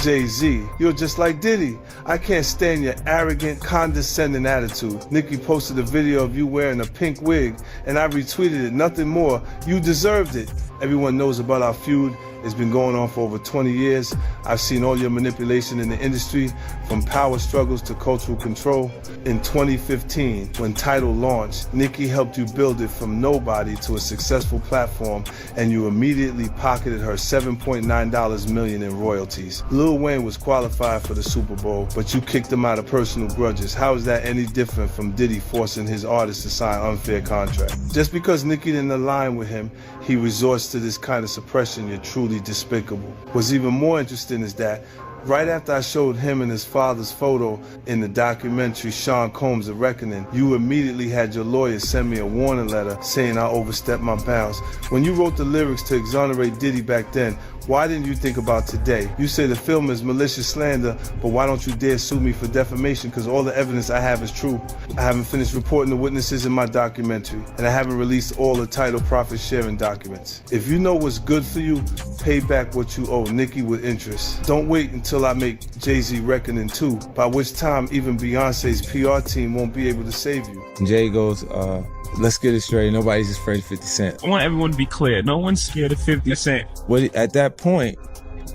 Jay-Z, "You're just like Diddy. I can't stand your arrogant, condescending attitude. Nicki posted a video of you wearing a pink wig, and I retweeted it. Nothing more. You deserved it. Everyone knows about our feud. It's been going on for over 20 years. I've seen all your manipulation in the industry, from power struggles to cultural control. In 2015, when Tidal launched, Nicki helped you build it from nobody to a successful platform, and you immediately pocketed her $7.9 million in royalties. Lil Wayne was qualified for the Super Bowl, but you kicked him out of personal grudges. How is that any different from Diddy forcing his artists to sign unfair contracts? Just because Nicki didn't align with him, he resorts to this kind of suppression. You're truly despicable. What's even more interesting is that right after I showed him and his father's photo in the documentary Sean Combs: The Reckoning, you immediately had your lawyer send me a warning letter saying I overstepped my bounds. When you wrote the lyrics to exonerate Diddy back then, why didn't you think about today? You say the film is malicious slander, but why don't you dare sue me for defamation? Because all the evidence I have is true. I haven't finished reporting the witnesses in my documentary, and I haven't released all the Tidal profit sharing documents. If you know what's good for you, pay back what you owe Nicki with interest. Don't wait until I make Jay-Z Reckoning 2, by which time even Beyonce's PR team won't be able to save you. Jay goes, let's get it straight. Nobody's just afraid of 50 Cent. I want everyone to be clear. No one's scared of 50 Cent. At that point,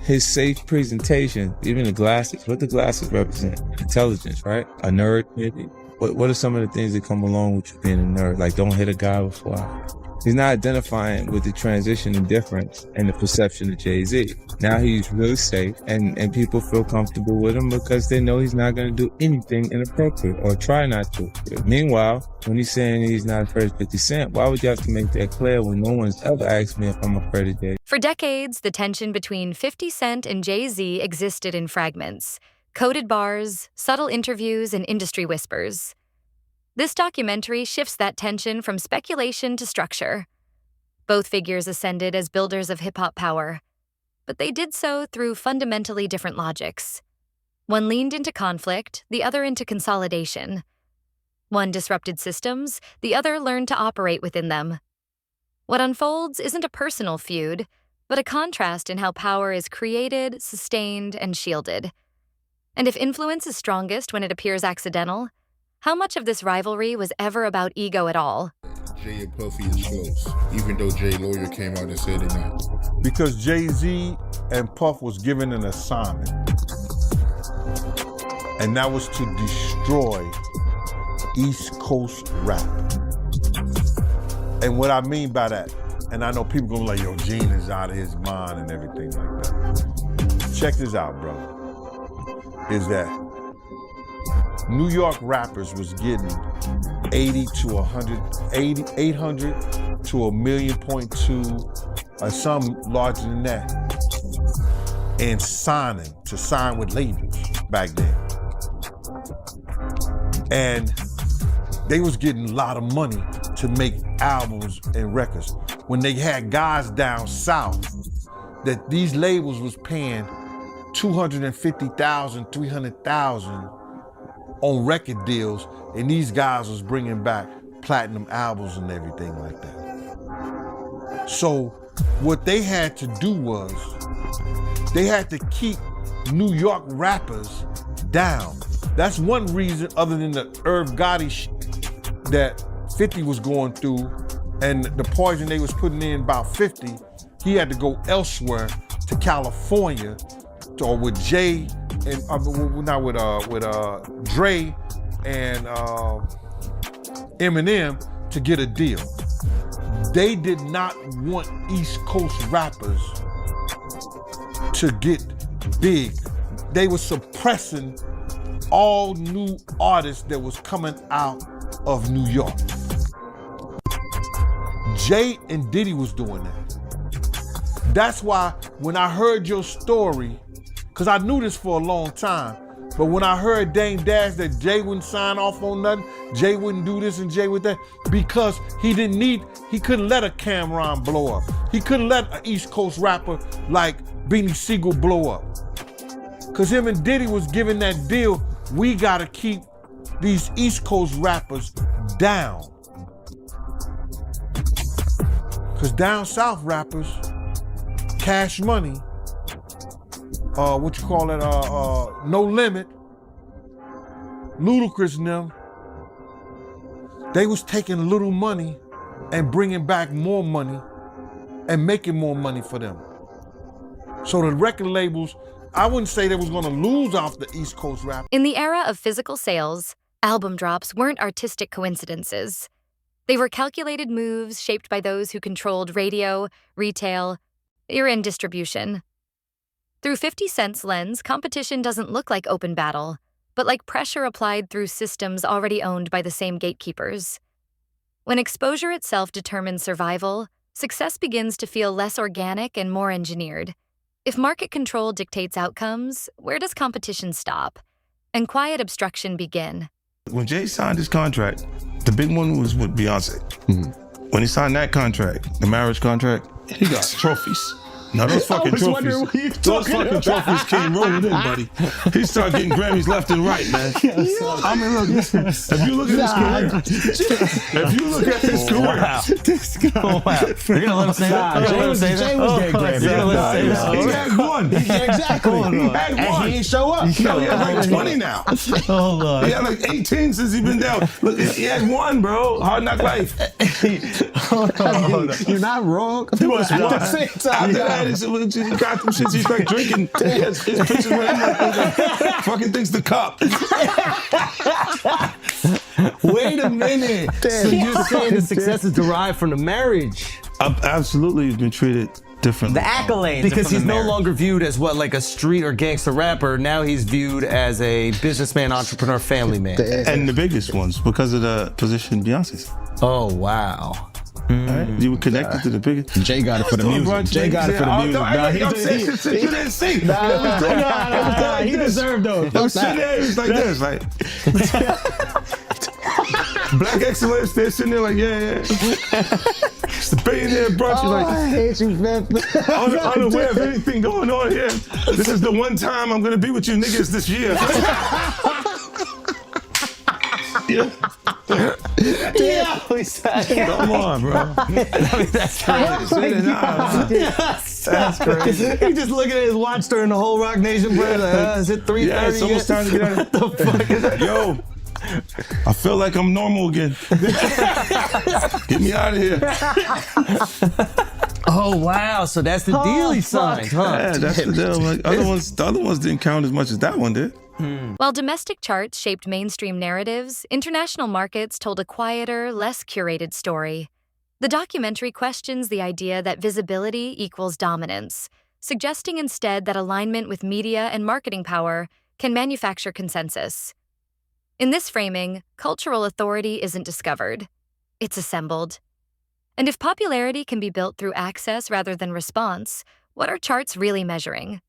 his safe presentation, even the glasses, what the glasses represent? Intelligence, right? A nerd, maybe? What are some of the things that come along with you being a nerd? Like, don't hit a guy before He's not identifying with the transition and difference and the perception of Jay-Z. Now he's really safe, and people feel comfortable with him because they know he's not going to do anything inappropriate or try not to. Meanwhile, when he's saying he's not afraid of 50 Cent, why would you have to make that clear when no one's ever asked me if I'm afraid of Jay? For decades, the tension between 50 Cent and Jay-Z existed in fragments, coded bars, subtle interviews, and industry whispers. This documentary shifts that tension from speculation to structure. Both figures ascended as builders of hip-hop power, but they did so through fundamentally different logics. One leaned into conflict, the other into consolidation. One disrupted systems, the other learned to operate within them. What unfolds isn't a personal feud, but a contrast in how power is created, sustained, and shielded. And if influence is strongest when it appears accidental, how much of this rivalry was ever about ego at all? Jay and Puffy is close, even though Jay's lawyer came out and said they're not. Because Jay-Z and Puff was given an assignment, and that was to destroy East Coast rap. And what I mean by that, and I know people gonna be like, yo, Gene is out of his mind and everything like that. Check this out, brother, is that New York rappers was getting 80 to 100, 800 to 1.2 million, or some larger than that, and sign with labels back then. And they was getting a lot of money to make albums and records. When they had guys down south that these labels was paying $250,000, $300,000 on record deals, and these guys was bringing back platinum albums and everything like that. So what they had to do was, they had to keep New York rappers down. That's one reason, other than the Irv Gotti shit that 50 was going through and the poison they was putting in about 50, he had to go elsewhere to California or with Jay and not with Dre and Eminem to get a deal. They did not want East Coast rappers to get big. They were suppressing all new artists that was coming out of New York. Jay and Diddy was doing that. That's why when I heard your story, because I knew this for a long time, but when I heard Dame Dash that Jay wouldn't sign off on nothing, Jay wouldn't do this and Jay would that, because he couldn't let a Cameron blow up. He couldn't let an East Coast rapper like Beanie Siegel blow up. Because him and Diddy was giving that deal, we gotta keep these East Coast rappers down. Because down south rappers, Cash Money, No Limit, Ludacris and them, they was taking little money and bringing back more money and making more money for them. So the record labels, I wouldn't say they was gonna lose off the East Coast rap. In the era of physical sales, album drops weren't artistic coincidences. They were calculated moves shaped by those who controlled radio, retail, and distribution. Through 50 Cent's lens, competition doesn't look like open battle, but like pressure applied through systems already owned by the same gatekeepers. When exposure itself determines survival, success begins to feel less organic and more engineered. If market control dictates outcomes, where does competition stop? And quiet obstruction begin? When Jay signed his contract, the big one was with Beyonce. Mm-hmm. When he signed that contract, the marriage contract, he got trophies. Now those fucking trophies, those fucking trophies came rolling in, buddy. He started getting Grammys left and right, man. I mean, look, if you look at his career, if you look at his career, You're gonna let him say that? Jay was getting Grammys. He had one. Exactly. He had And one. he didn't show up. No, he had like 20 now. Hold on. He had like 18 since he's been down. Look, he had one, bro. Hard Knock Life. Hold on. You're not wrong. He was At one. the same time. After that, he got them shits. He's like drinking. His pictures with him like fucking thinks the cup. Wait a minute. So you're saying the success is derived from the marriage? Absolutely, he's been treated differently. The accolades. Because from he's the no marriage. longer viewed as what, like a street or gangster rapper. Now he's viewed as a businessman, entrepreneur, family man. And the biggest ones because of the position Beyonce's. Oh, wow. Right? You were connected to the biggest. Jay got it for the music. Jay got it for the music. I'm saying shit you didn't see. He deserved those. I'm sitting there, it was like this, like Black Excellence. They're sitting there like, yeah. It's the billionaire brunch. You're like, I hate you, man. unaware of anything going on here. This is the one time I'm gonna be with you niggas this year. Yeah, we said. Come on, bro. That's crazy. That's crazy. He just looking at his watch during the whole Rock Nation, bro. Like, is it 3:30 Yeah, it's almost time to get out. What the fuck is that? Yo, I feel like I'm normal again. Get me out of here. Oh, wow. So that's the deal he signed, huh? Yeah, that's the deal. Like, the other ones didn't count as much as that one did. While domestic charts shaped mainstream narratives, international markets told a quieter, less curated story. The documentary questions the idea that visibility equals dominance, suggesting instead that alignment with media and marketing power can manufacture consensus. In this framing, cultural authority isn't discovered. It's assembled. And if popularity can be built through access rather than response, what are charts really measuring?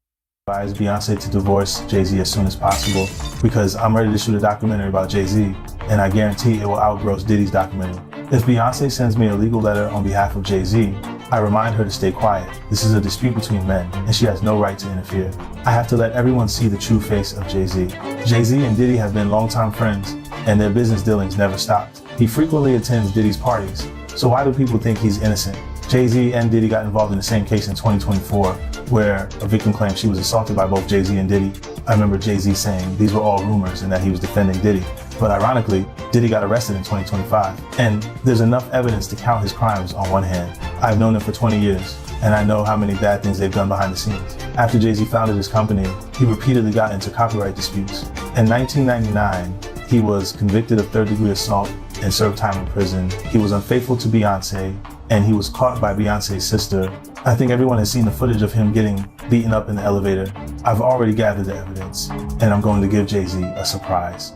Advise Beyonce to divorce Jay-Z as soon as possible because I'm ready to shoot a documentary about Jay-Z and I guarantee it will outgross Diddy's documentary. If Beyonce sends me a legal letter on behalf of Jay-Z, I remind her to stay quiet. This is a dispute between men and she has no right to interfere. I have to let everyone see the true face of Jay-Z. Jay-Z and Diddy have been longtime friends and their business dealings never stopped. He frequently attends Diddy's parties, so why do people think he's innocent? Jay-Z and Diddy got involved in the same case in 2024 where a victim claimed she was assaulted by both Jay-Z and Diddy. I remember Jay-Z saying these were all rumors and that he was defending Diddy. But ironically, Diddy got arrested in 2025. And there's enough evidence to count his crimes on one hand. I've known him for 20 years and I know how many bad things they've done behind the scenes. After Jay-Z founded his company, he repeatedly got into copyright disputes. In 1999, he was convicted of third-degree assault and served time in prison. He was unfaithful to Beyonce and he was caught by Beyonce's sister. I think everyone has seen the footage of him getting beaten up in the elevator. I've already gathered the evidence, and I'm going to give Jay-Z a surprise.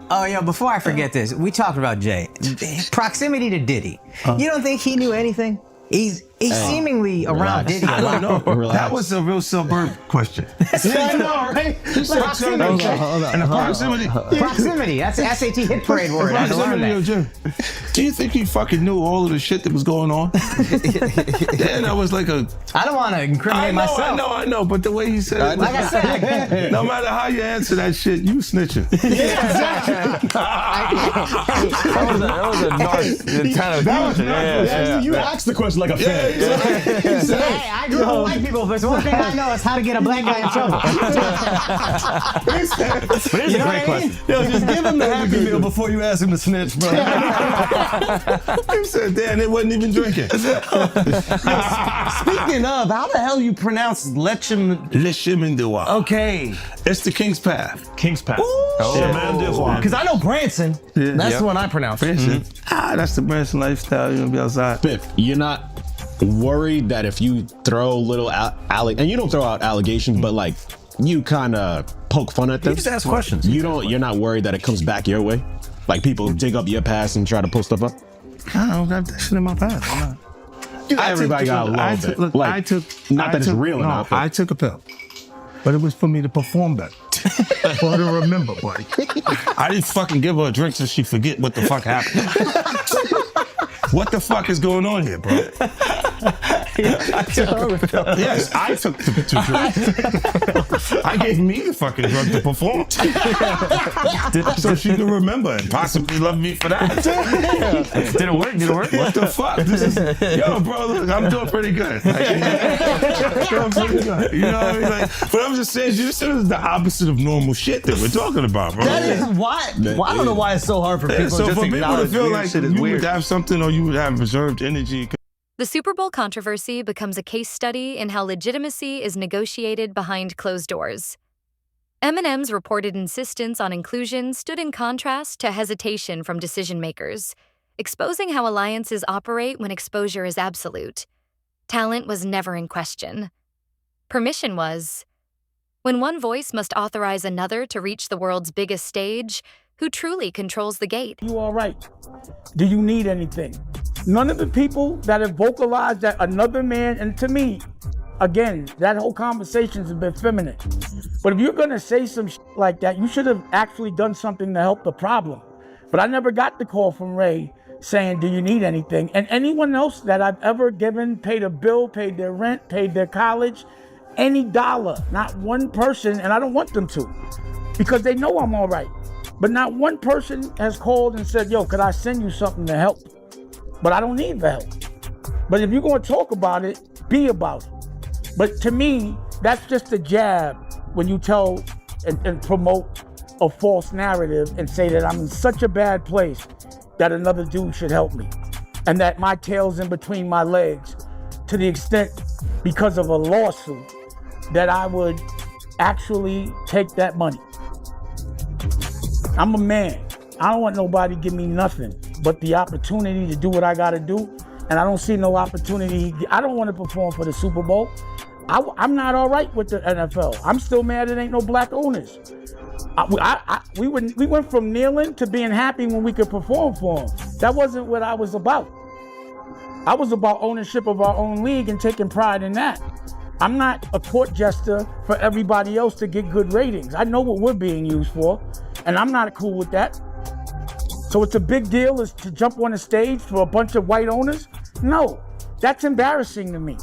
Oh, yeah, before I forget this, we talked about Jay. Proximity to Diddy. You don't think he knew anything? He's seemingly around Diddy a lot. That was a real suburb question. Yeah, I know, right? Proximity. And the proximity. Proximity. That's the SAT hit parade word. I had to learn that. Do you think he fucking knew all of the shit that was going on? Yeah, that was like a... I don't want to incriminate myself. I know, but the way he said it... Like I said, no matter how you answer that shit, you snitching. yeah, exactly. That was a nice kind of. You asked the question like a fan. Hey, I grew up with white people, but the one thing I know is how to get a black guy in trouble. But here's a great question. Yo, just give him the Happy Meal before you ask him to snitch, bro. He said, damn, it wasn't even drinking. Speaking of, how the hell you pronounce Lechem? Lishimindewa. Okay. It's the King's Path. King's Path. Because I know Branson. That's the one I pronounce. Branson. That's the Branson lifestyle. You're gonna be outside. Biff, you're not worried that if you throw little and you don't throw out allegations, but like you kind of poke fun at them. You just ask questions. You're not worried that it comes back your way? Like people dig up your past and try to pull stuff up? I don't got that shit in my past. Everybody got a little bit. Not that it's real enough. I took a pill, but it was for me to perform better. For her to remember, buddy. I didn't fucking give her a drink so she forget what the fuck happened. What the fuck is going on here, bro? Yes, I took the drug. I gave me the fucking drug to perform. So she can remember and possibly love me for that. Did it work? What the fuck? Yo, bro, look, I'm doing pretty good. Like, doing pretty good. You know what I mean? Like, but I'm just saying, this is the opposite of normal shit that we're talking about, bro. That is why. Well, I don't know why it's so hard for people So just for to people to acknowledge feel weird like shit is you weird. would have something or you would have reserved energy. The Super Bowl controversy becomes a case study in how legitimacy is negotiated behind closed doors. Eminem's reported insistence on inclusion stood in contrast to hesitation from decision makers, exposing how alliances operate when exposure is absolute. Talent was never in question. Permission was. When one voice must authorize another to reach the world's biggest stage, who truly controls the gate? You all right? Do you need anything? None of the people that have vocalized that another man, and to me, again, that whole conversation's a bit feminine. But if you're gonna say some shit like that, you should have actually done something to help the problem. But I never got the call from Ray saying, do you need anything? And anyone else that I've ever given, paid a bill, paid their rent, paid their college, any dollar, not one person, and I don't want them to, because they know I'm all right. But not one person has called and said, yo, could I send you something to help? But I don't need the help. But if you're gonna talk about it, be about it. But to me, that's just a jab when you tell and promote a false narrative and say that I'm in such a bad place that another dude should help me. And that my tail's in between my legs to the extent, because of a lawsuit, that I would actually take that money. I'm a man. I don't want nobody to give me nothing but the opportunity to do what I gotta do. And I don't see no opportunity. I don't want to perform for the Super Bowl. I'm not all right with the NFL. I'm still mad it ain't no black owners. We went from kneeling to being happy when we could perform for them. That wasn't what I was about. I was about ownership of our own league and taking pride in that. I'm not a court jester for everybody else to get good ratings. I know what we're being used for, and I'm not cool with that. So it's a big deal is to jump on a stage for a bunch of white owners? No, that's embarrassing to me.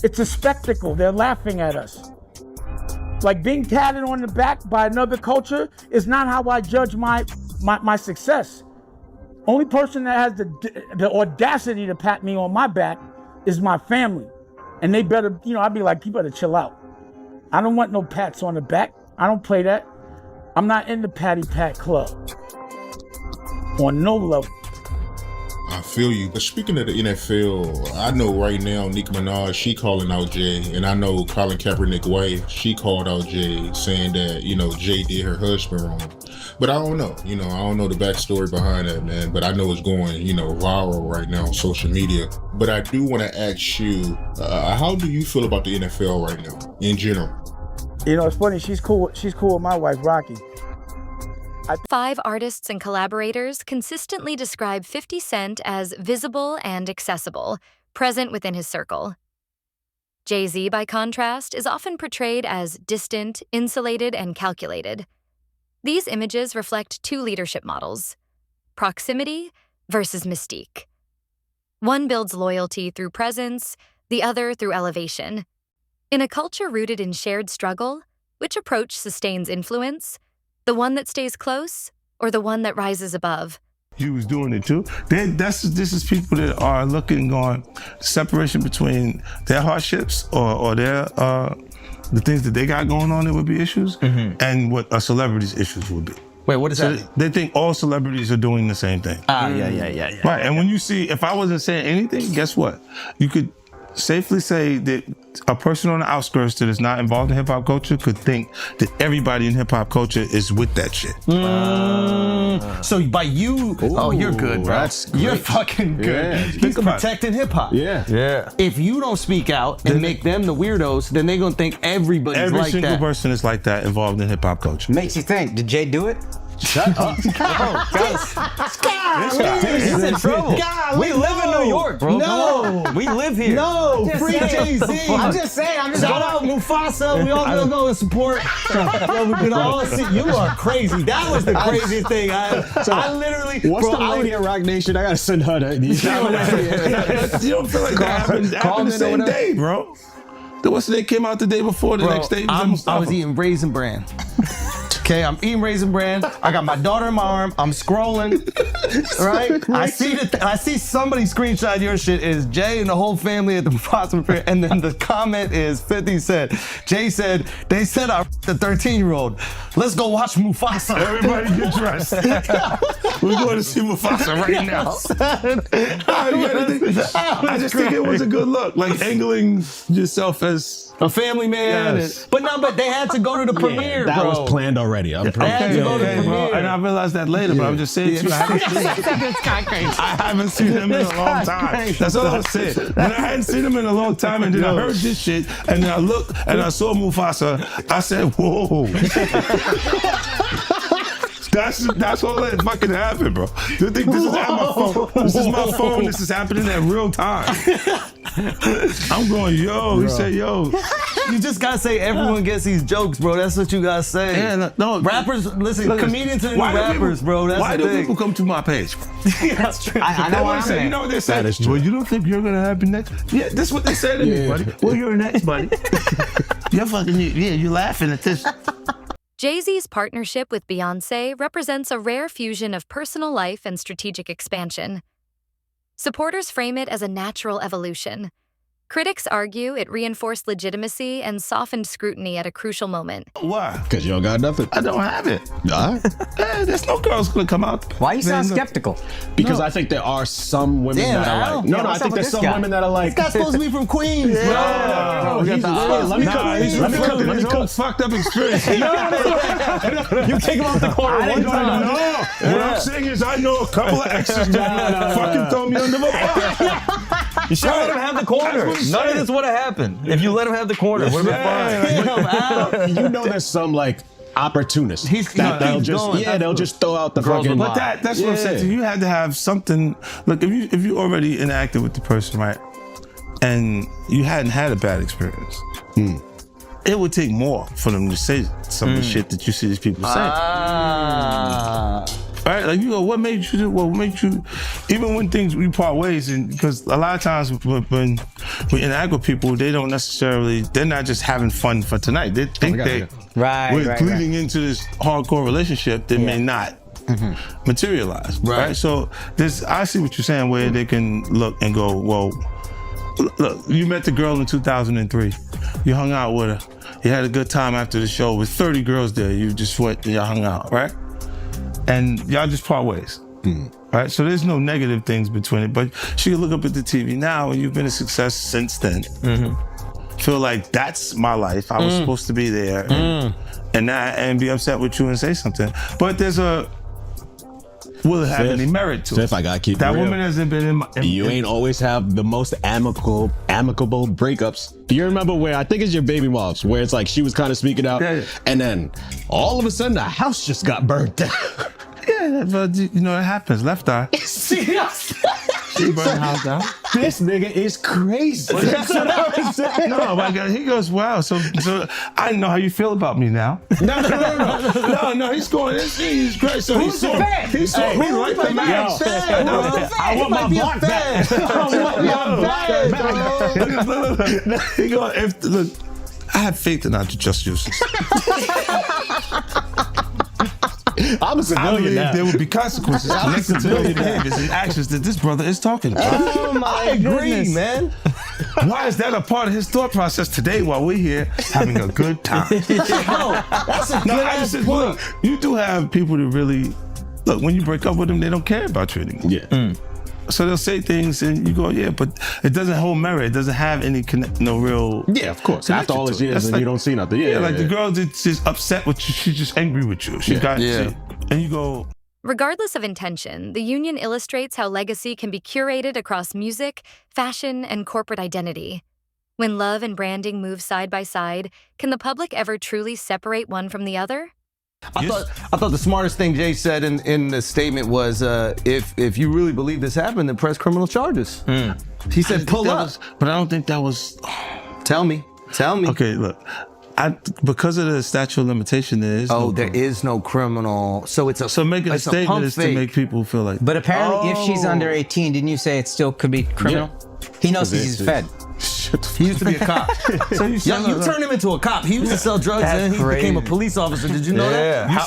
It's a spectacle. They're laughing at us. Like being patted on the back by another culture is not how I judge my success. Only person that has the audacity to pat me on my back is my family. And they better, I'd be like, you better chill out. I don't want no pats on the back. I don't play that. I'm not in the patty pat club. On no level. I feel you. But speaking of the NFL, I know right now Nicki Minaj, she calling out Jay. And I know Colin Kaepernick's wife, she called out Jay saying that, Jay did her husband wrong. But I don't know. I don't know the backstory behind that, man. But I know it's going, viral right now on social media. But I do want to ask you, how do you feel about the NFL right now, in general? It's funny. She's cool with my wife, Rocky. 5 artists and collaborators consistently describe 50 Cent as visible and accessible, present within his circle. Jay-Z, by contrast, is often portrayed as distant, insulated, and calculated. These images reflect 2 leadership models: proximity versus mystique. One builds loyalty through presence, the other through elevation. In a culture rooted in shared struggle, which approach sustains influence? The one that stays close, or the one that rises above? you was doing it too. This is people that are looking on separation between their hardships or their the things that they got going on that would be issues, and what a celebrity's issues would be. Wait, what is that? They think all celebrities are doing the same thing. Yeah. Right, and when you see, if I wasn't saying anything, guess what? You could safely say that a person on the outskirts that is not involved in hip hop culture could think that everybody in hip hop culture is with that shit. So by you, you're good, bro. You're fucking good. Yeah. He's protecting hip hop. Yeah. If you don't speak out and make them the weirdos, then they're gonna think everybody's Every like single that. person is like that involved in hip hop culture. Makes you think, did Jay do it? Shut up. He's in trouble. We live in New York, bro. No. We live here. No, free Jay-Z. I'm just saying. Shout out Mufasa. We all gonna go and support. Yo, we can all see. You are crazy. That was the craziest thing. I literally. What's bro, the lady at Rock Nation? I gotta send her that. You don't feel like that happened the same day, bro. What's they came out the day before, the next day? I was eating Raisin Bran. Okay, I'm eating Raisin Bran. I got my daughter in my arm. I'm scrolling, right? I see somebody screenshot your shit is Jay and the whole family at the Mufasa fair, and then the comment is 50 Cent. Jay said they said I the 13-year-old. Let's go watch Mufasa. Everybody get dressed. We're going to see Mufasa right now. I just think it was a good look, like angling yourself as a family man. Yes. But they had to go to the premiere, that bro. was planned already. I'm pretty Bro. And I realized that later, but I'm just saying to you, I haven't seen him in a long time. That's all I'm saying. When I hadn't seen him in a long time, and then I heard this shit, and then I looked and I saw Mufasa, I said, whoa. That's all that fucking happened, bro. You think this is at my phone? This is my phone. This is happening at real time. I'm going, yo. He said, yo. You just gotta say everyone gets these jokes, bro. That's what you gotta say. Yeah, no. Rappers, listen, comedians are the new rappers, bro. That's why the do thing. people come to my page, bro? That's true. I know what I'm You saying. know what they say? That is true. Well, you don't think you're gonna have next? Yeah, this is what they said to me, buddy. Well, you're next, buddy. You're fucking, you're laughing at this. Jay-Z's partnership with Beyoncé represents a rare fusion of personal life and strategic expansion. Supporters frame it as a natural evolution. Critics argue it reinforced legitimacy and softened scrutiny at a crucial moment. Why? Because you don't got nothing. I don't have it. All right. There's no girls gonna come out. Why you sound Then, skeptical? Because I think there are some women Damn, that are Al. like. Yeah, No, I what's up think with there's this some guy? women that are like. This guy's supposed to be from Queens, bro. Let me cook. Fucked up experience. You kick him off the corner one time. No. What I'm saying is, I know a couple of exes that fucking throw me under the bus. You should let him have the corner. None of this would have happened if you let him have the corner. Would have been fine. You know, there's some like opportunists. They'll just throw out the fucking. But that's what I'm saying. So you had to have something. Look, if you already interacted with the person, right, and you hadn't had a bad experience, it would take more for them to say some of the shit that you see these people say. Right? Like, you go, what made you do? What made you? Even when we part ways, and because a lot of times when we interact with people, they're not just having fun for tonight. They think we're bleeding into this hardcore relationship that may not materialize. Right? So I see what you're saying, where they can look and go, well, look, you met the girl in 2003. You hung out with her. You had a good time after the show with 30 girls there. You just went and y'all hung out, right? And y'all just part ways, right? So there's no negative things between it, but she can look up at the TV now, and you've been a success since then. Feel like that's my life. I was supposed to be there, and be upset with you and say something. But will it have any merit to it? If I gotta keep that it real, woman hasn't been you ain't always have the most amicable breakups. Do you remember where I think it's your baby moms, where it's like she was kind of speaking out, and then all of a sudden the house just got burnt down. Yeah, but it happens. Left eye. She burned the house down. This nigga is crazy. That's what I was saying. No, my God, he goes, wow. So I know how you feel about me now. No. He's going. He's great. So he saw me right the match. I want my block back. He go, look, I have faith in our just justice. I'm I believe there would be consequences connected to those millionaire. behaviors and actions that this brother is talking about. Oh my goodness, man. Why is that a part of his thought process today while we're here having a good time? That's a good ass point. Look, you do have people that really, look, when you break up with them, they don't care about you anymore. Yeah. So they'll say things and you go, yeah, but it doesn't hold merit. It doesn't have any real. Yeah, of course. After all these years, That's and like, you don't see nothing. Yeah, like the girl that's just upset with you. She's just angry with you. She got you. And you go. Regardless of intention, the union illustrates how legacy can be curated across music, fashion, and corporate identity. When love and branding move side by side, can the public ever truly separate one from the other? I thought the smartest thing Jay said in the statement was, if you really believe this happened, then press criminal charges. He said pull up. But I don't think that was. Tell me. Okay, look. Because of the statute of limitation, there is there is no criminal. So it's a so making a statement is to make people feel like. But apparently, if she's under 18, didn't you say it still could be criminal? He knows he's fed. He used to be a cop. So you turned him into a cop. He used to sell drugs and he became a police officer. Did you know that? How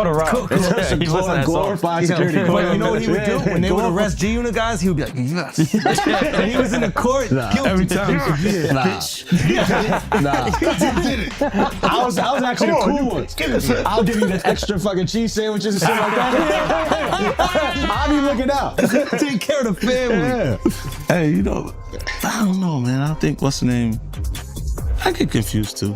to rob. He listened to that glorified security. But you know what he would do? When they would arrest G Unit guys, he would be like, yes. And he was in the court. Every time. I was actually the cool one. I'll give you the extra fucking cheese sandwiches and shit like that. I'll be looking out. Take care of the family. Hey, you know, I don't know, man. I think, what's the name? I get confused too.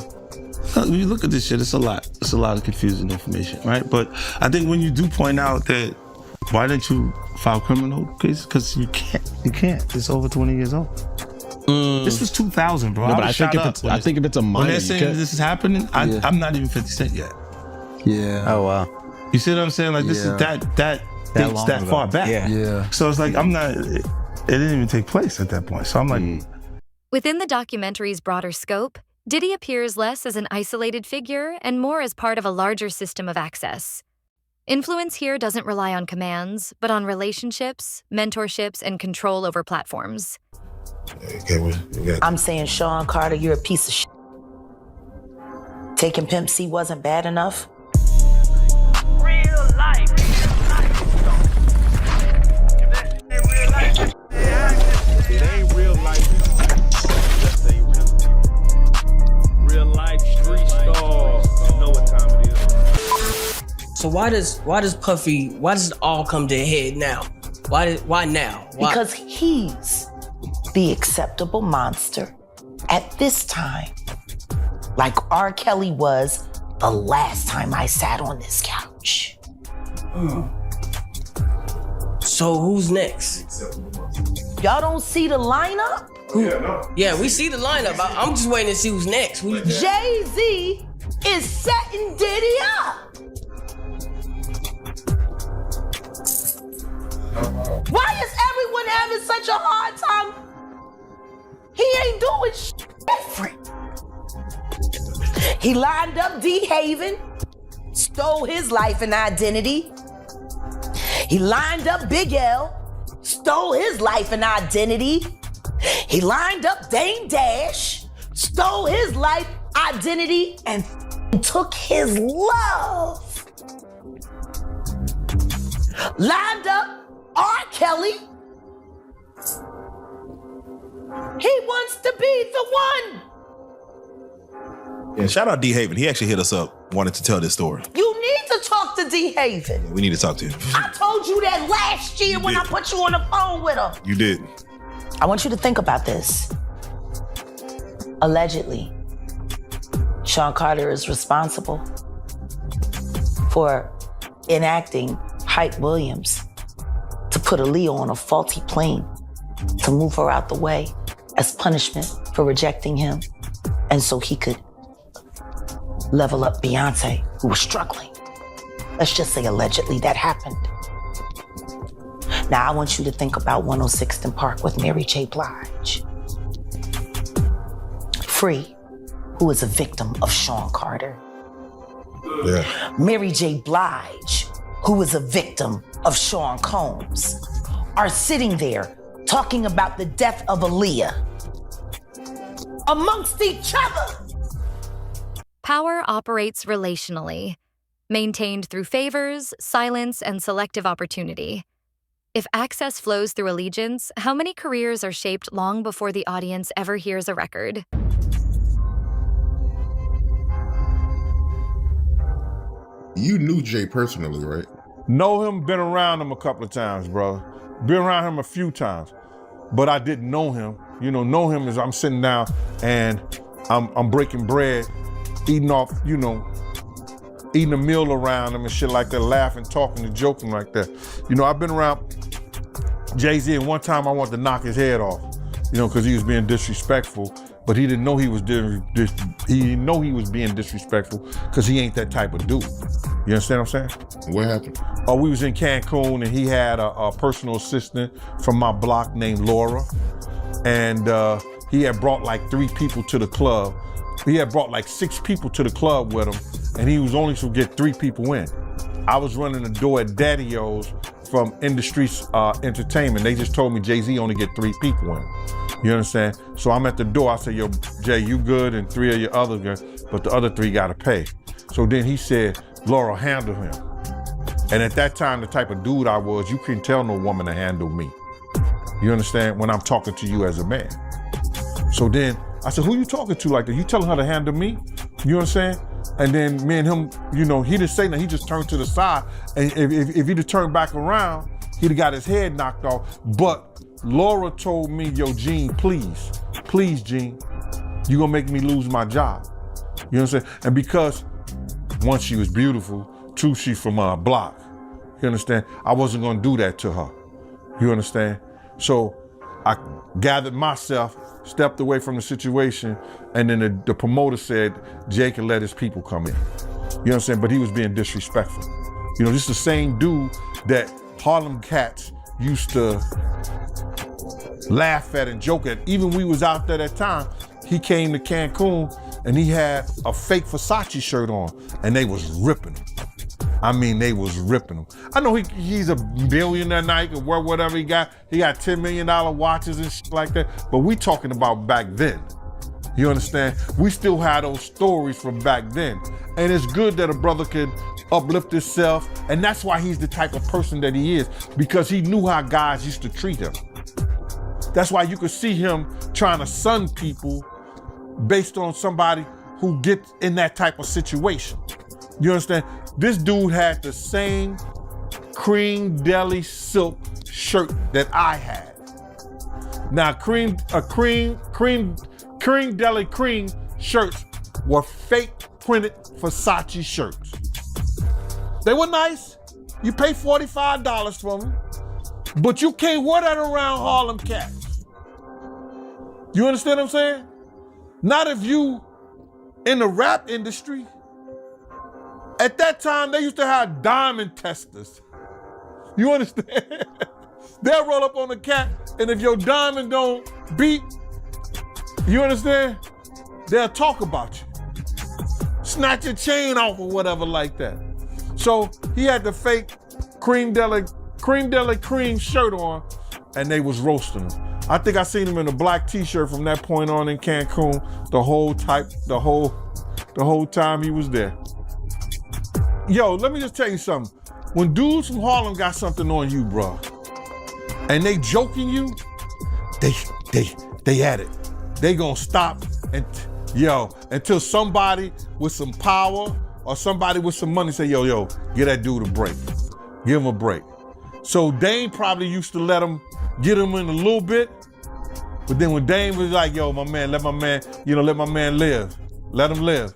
When you look at this shit, it's a lot. It's a lot of confusing information, right? But I think when you do point out that, why didn't you file criminal case? Because you can't. It's over 20 years old. This was 2000, bro. No, but I think if it's a minor, when they're saying this is happening, I'm not even 50 Cent yet. Yeah. Oh wow. You see what I'm saying? Like this is that dates that far back. Yeah. So it's like it didn't even take place at that point. So I'm like. Within the documentary's broader scope, Diddy appears less as an isolated figure and more as part of a larger system of access. Influence here doesn't rely on commands, but on relationships, mentorships, and control over platforms. I'm saying, Sean Carter, you're a piece of shit. Taking Pimp C wasn't bad enough. Real life. It ain't real life. Just say real life street stars. You know what time it is. So why does it all come to a head now? Why now? Why? Because he's the acceptable monster at this time. Like R. Kelly was the last time I sat on this couch. So who's next? Y'all don't see the lineup? Yeah, we see the lineup. I'm just waiting to see who's next. Jay-Z is setting Diddy up. Why is everyone having such a hard time? He ain't doing shit different. He lined up D. Haven, stole his life and identity. He lined up Big L, stole his life and identity. He lined up Dame Dash, stole his life, identity, and took his love. Lined up R. Kelly. He wants to be the one. Yeah, shout out D. Haven. He actually hit us up, wanted to tell this story. You need to talk to D. Haven. We need to talk to him. I told you that last year when I put you on the phone with him. You did. I want you to think about this. Allegedly, Sean Carter is responsible for enacting Hype Williams to put Aaliyah on a faulty plane to move her out the way as punishment for rejecting him, and so he could level up Beyonce, who was struggling. Let's just say allegedly that happened. Now I want you to think about 106th and Park with Mary J. Blige. Free, who is a victim of Sean Carter. Yeah. Mary J. Blige, who is a victim of Sean Combs, are sitting there talking about the death of Aaliyah amongst each other. Power operates relationally. maintained through favors, silence, and selective opportunity. If access flows through allegiance, how many careers are shaped long before the audience ever hears a record? You knew Jay personally, right? Know him, been around him a couple of times, brother. Been around him a few times, but I didn't know him. You know him as I'm sitting down and I'm breaking bread, eating off, eating a meal around him and shit like that, laughing, talking, and joking like that. I've been around Jay-Z, and one time I wanted to knock his head off, because he was being disrespectful, but he didn't know he was being disrespectful because he ain't that type of dude. You understand what I'm saying? What happened? We was in Cancun, and he had a personal assistant from my block named Laura, and he had brought like 3 people to the club. He had brought like 6 people to the club with him, and he was only to get 3 people in. I was running the door at Daddy-O's from Industry Entertainment. They just told me Jay-Z only get 3 people in. You understand? So I'm at the door. I said, yo, Jay, you good? And 3 of your other guys, but the other 3 gotta pay. So then he said, Laura, handle him. And at that time, the type of dude I was, you couldn't tell no woman to handle me. You understand? When I'm talking to you as a man. So then I said, who you talking to like that? You telling her to handle me? You know what I'm saying? And then me and him, he didn't say nothing. He just turned to the side. And if he'd have turned back around, he'd have got his head knocked off. But Laura told me, yo, Gene, please, Gene, you gonna make me lose my job. You know what I'm saying? And because, one, she was beautiful. 2, she from our block. You understand? I wasn't gonna do that to her. You understand? So I gathered myself, stepped away from the situation, and then the promoter said Jay can let his people come in. You know what I'm saying? But he was being disrespectful. This is the same dude that Harlem cats used to laugh at and joke at. Even we was out there that time, he came to Cancun and he had a fake Versace shirt on, and they was ripping him. I mean, they was ripping him. I know he's a billionaire now, he can wear whatever he got. He got $10 million watches and shit like that. But we talking about back then. You understand? We still had those stories from back then. And it's good that a brother could uplift himself. And that's why he's the type of person that he is, because he knew how guys used to treat him. That's why you could see him trying to sun people based on somebody who gets in that type of situation. You understand? This dude had the same cream deli silk shirt that I had. Now, cream deli cream shirts were fake printed Versace shirts. They were nice. You pay $45 for them, but you can't wear that around Harlem cats. You understand what I'm saying? Not if you in the rap industry. At that time, they used to have diamond testers. You understand? They'll roll up on the cat, and if your diamond don't beat, you understand? They'll talk about you. Snatch your chain off or whatever like that. So he had the fake cream deli cream shirt on, and they was roasting him. I think I seen him in a black t-shirt from that point on in Cancun the whole time he was there. Yo, let me just tell you something. When dudes from Harlem got something on you, bro, and they joking you, they at it. They gonna stop until somebody with some power or somebody with some money say, yo, give that dude a break. Give him a break. So Dame probably used to let him get him in a little bit, but then when Dame was like, yo, my man, let my man live. Let him live.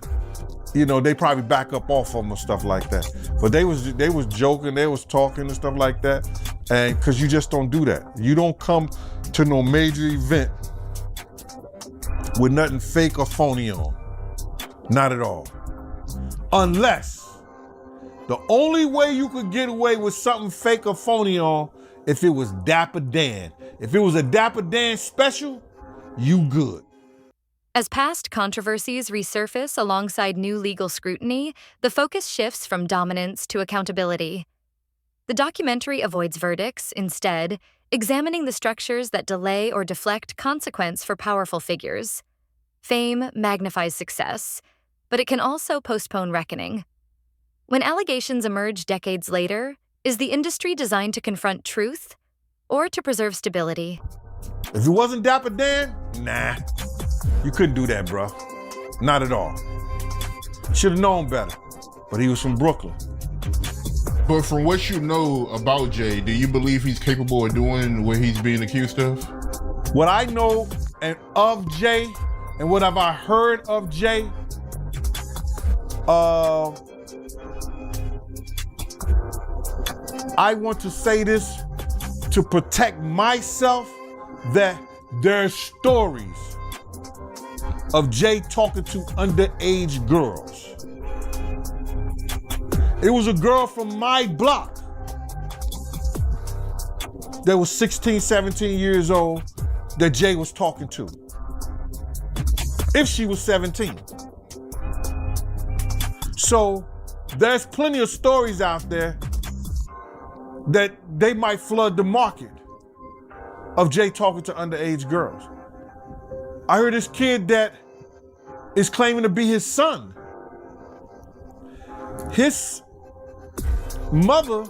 They probably back up off of him or stuff like that. But they was joking, they was talking and stuff like that. And cause you just don't do that. You don't come to no major event with nothing fake or phony on. Not at all. Unless the only way you could get away with something fake or phony on, if it was Dapper Dan. If it was a Dapper Dan special, you good. As past controversies resurface alongside new legal scrutiny, the focus shifts from dominance to accountability. The documentary avoids verdicts, instead, examining the structures that delay or deflect consequence for powerful figures. Fame magnifies success, but it can also postpone reckoning. When allegations emerge decades later, is the industry designed to confront truth or to preserve stability? If it wasn't Dapper Dan, nah. You couldn't do that, bro. Not at all. Should have known better. But he was from Brooklyn. But from what you know about Jay, do you believe he's capable of doing what he's being accused of? What I know and of Jay, and what have I heard of Jay, I want to say this to protect myself, that there's stories of Jay talking to underage girls. It was a girl from my block that was 16, 17 years old that Jay was talking to. If she was 17. So there's plenty of stories out there that they might flood the market of Jay talking to underage girls. I heard this kid that is claiming to be his son. His mother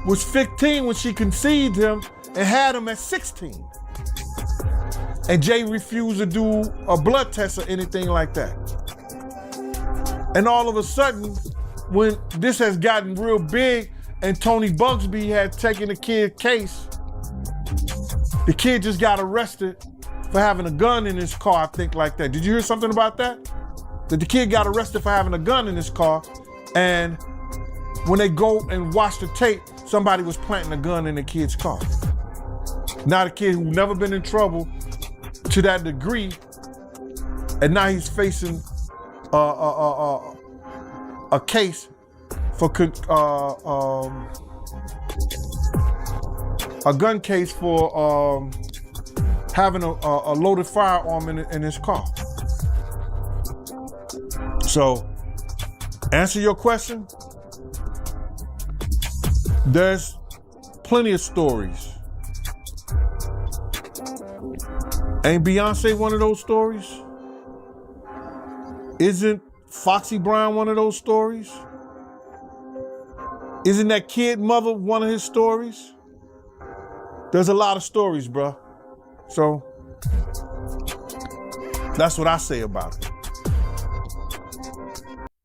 was 15 when she conceived him and had him at 16. And Jay refused to do a blood test or anything like that. And all of a sudden, when this has gotten real big and Tony Bugsby had taken the kid's case, the kid just got arrested for having a gun in his car, I think, like that. Did you hear something about that? That the kid got arrested for having a gun in his car, and when they go and watch the tape, somebody was planting a gun in the kid's car. Now the kid who never been in trouble to that degree, and now he's facing a case for a gun case for having a loaded firearm in his car. So, answer your question, there's plenty of stories. Ain't Beyonce one of those stories? Isn't Foxy Brown one of those stories? Isn't that kid mother one of his stories? There's a lot of stories, bro. So, that's what I say about it.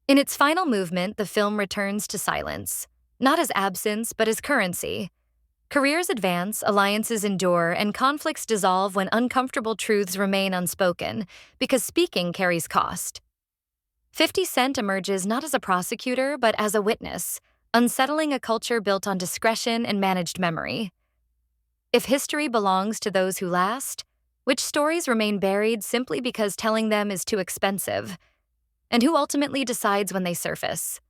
In its final movement, the film returns to silence, not as absence, but as currency. Careers advance, alliances endure, and conflicts dissolve when uncomfortable truths remain unspoken, because speaking carries cost. 50 Cent emerges not as a prosecutor, but as a witness, unsettling a culture built on discretion and managed memory. If history belongs to those who last, which stories remain buried simply because telling them is too expensive? And who ultimately decides when they surface?